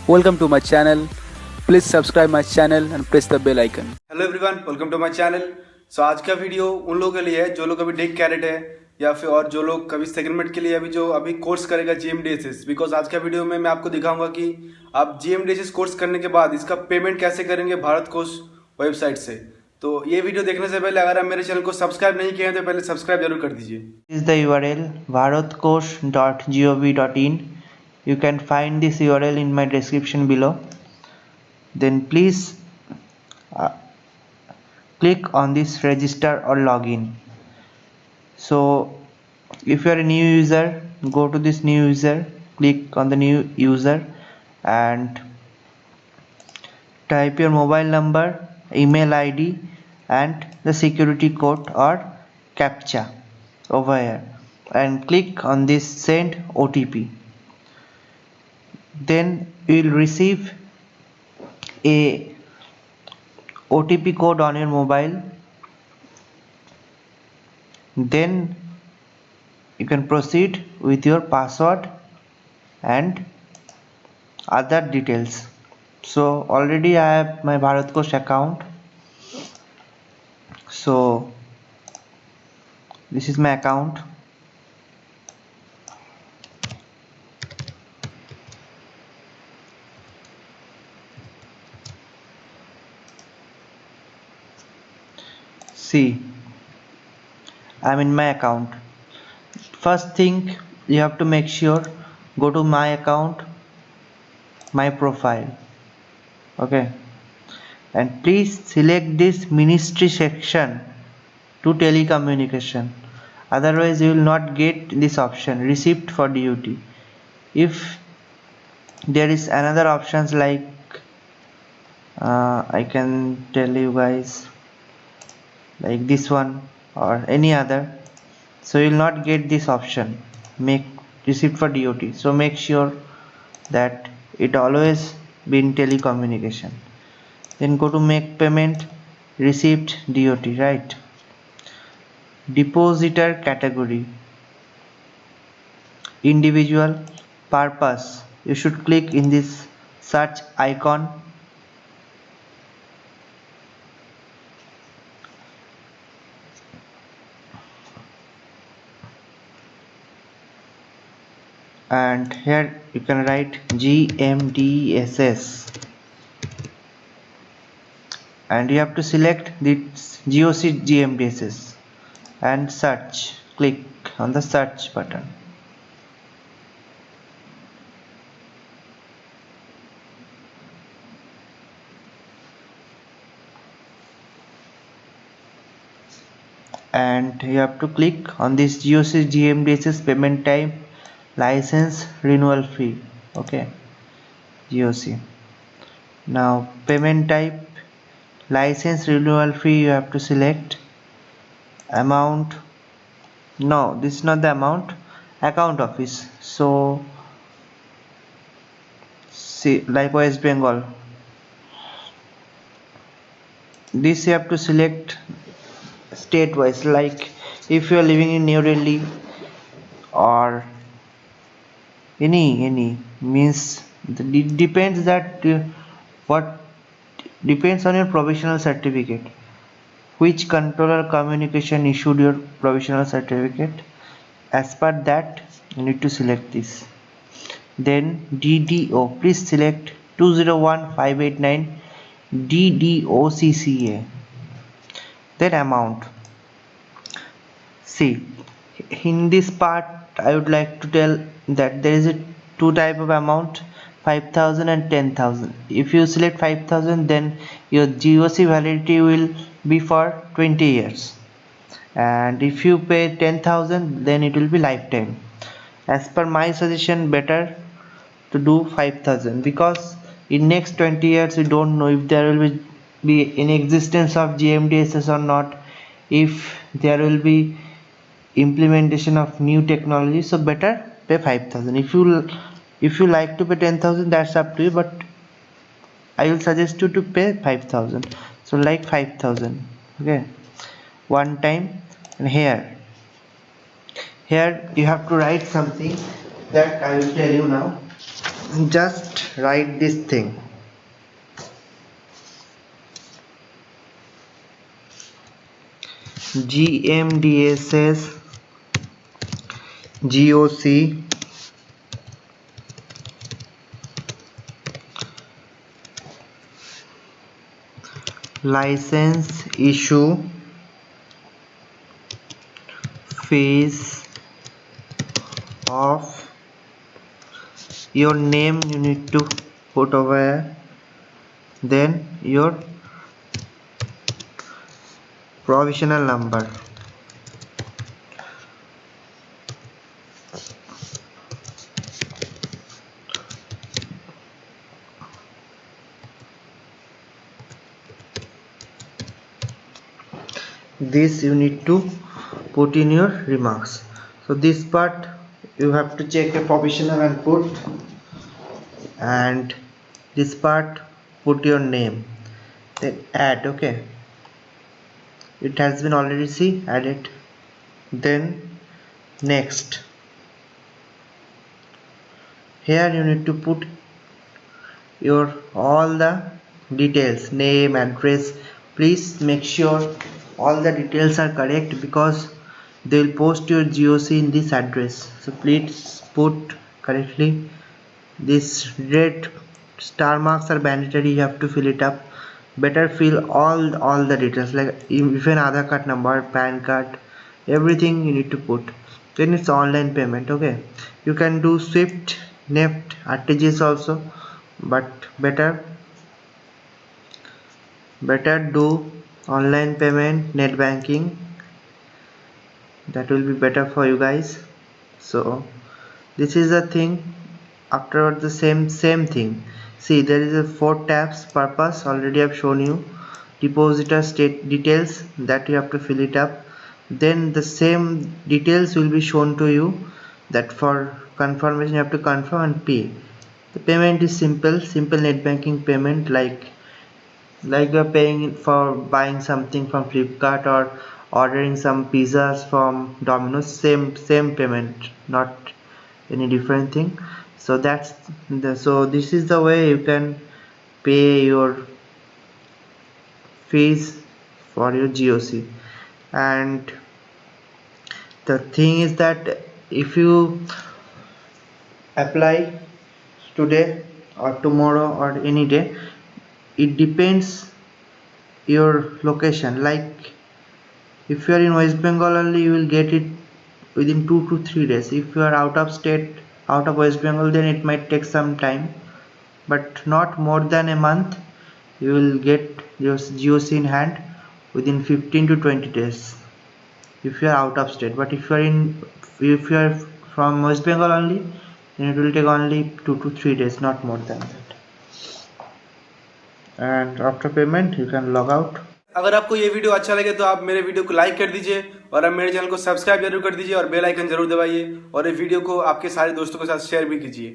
Welcome to my channel. Please subscribe my channel and press the bell icon. Hello everyone, welcome to my channel. So आज का video उन लोगों के लिए है जो लोग अभी डिग कैरेट है या फिर और जो लोग कभी सेगमेंट के लिए अभी कोर्स करेगा GMDSS। बिकॉज आज का वीडियो में मैं आपको दिखाऊंगा कि आप GMDSS कोर्स करने के बाद इसका पेमेंट कैसे करेंगे भारत कोष वेबसाइट से। तो ये वीडियो देखने से पहले अगर आप मेरे चैनल को सब्सक्राइब नहीं किए हैं तो पहले सब्सक्राइब जरूर कर दीजिए। This is the URL bharatkosh.gov.in. You can find this URL in my description below. Then please click on this register or login. So if you are a new user, go to this new user, click on the new user and type your mobile number, email ID and the security code or captcha over here and click on this send OTP. Then you will receive a OTP code on your mobile. Then you can proceed with your password and other details. So already I have my Bharatkosh account. So this is my account. See, I'm in my account. First thing you have to make sure, go to my account, my profile, okay, and please select this ministry section to telecommunication, otherwise you will not get this option receipt for duty. If there is another options like I can tell you guys like this one or any other, so you will not get this option make receipt for DOT. So make sure that it always be in telecommunication. Then go to make payment, receipt, DOT, right? Depositor category, individual, purpose, you should click in this search icon and here you can write GMDSS and you have to select this GOC GMDSS and search, click on the search button. And you have to click on this GOC GMDSS payment type, license renewal fee, okay, GOC. Now payment type, license renewal fee, you have to select. Amount, no, this is not the amount, account office. So see, like West Bengal, this you have to select state wise, like if you are living in New Delhi or any means it depends that what depends on your provisional certificate, which controller communication issued your provisional certificate. As per that you need to select this. Then DDO, please select 201589 DDOCCA. Then amount, see, in this part I would like to tell that there is a two type of amount, 5,000 and 10,000. If you select 5,000 then your GOC validity will be for 20 years and if you pay 10,000 then it will be lifetime. As per my suggestion, better to do 5,000 because in next 20 years we don't know if there will be in existence of GMDSS or not, if there will be implementation of new technology, so better pay 5,000. If you like to pay 10,000, that's up to you, but I will suggest you to pay 5,000. So like 5,000, okay, one time. And here you have to write something that I will tell you now. Just write this thing. GMDSS GOC license issue fees of your name you need to put over here, then your provisional number. This you need to put in your remarks. So this part you have to check a provisional and put, and this part put your name, then add. Okay, it has been already added. Then next, here you need to put your all the details, name, address. Please make sure all the details are correct because they will post your GOC in this address. So please put correctly. This red star marks are mandatory, you have to fill it up. Better fill all the details, like even Aadhaar card number, PAN card, everything you need to put. Then it's online payment. Okay, you can do SWIFT, NEFT, RTGS also, but better do online payment, net banking. That will be better for you guys. So this is the thing. Afterwards the same thing. See, there is a 4 tabs. Purpose already I've shown you. Depositor state details, that you have to fill it up. Then the same details will be shown to you, that for confirmation you have to confirm and pay. The payment is simple net banking payment, like you're paying for buying something from Flipkart or ordering some pizzas from Domino's. Same payment, not any different thing. So this is the way you can pay your fees for your GOC. And the thing is that if you apply today or tomorrow or any day, it depends your location. Like if you are in West Bengal only, you will get it within 2 to 3 days. If you are out of state, out of West Bengal, then it might take some time, but not more than a month. You will get your GOC in hand within 15 to 20 days if you are out of state. But if you are from West Bengal only, then it will take only 2 to 3 days, not more than that. And after payment you can log out. अगर आपको ये video अच्छा लगे तो आप मेरे video को like कर दीजिए और आप मेरे चैनल को सब्सक्राइब जरूर कर दीजिए और बेल आइकन जरूर दबाइए और ये वीडियो को आपके सारे दोस्तों के साथ शेयर भी कीजिए।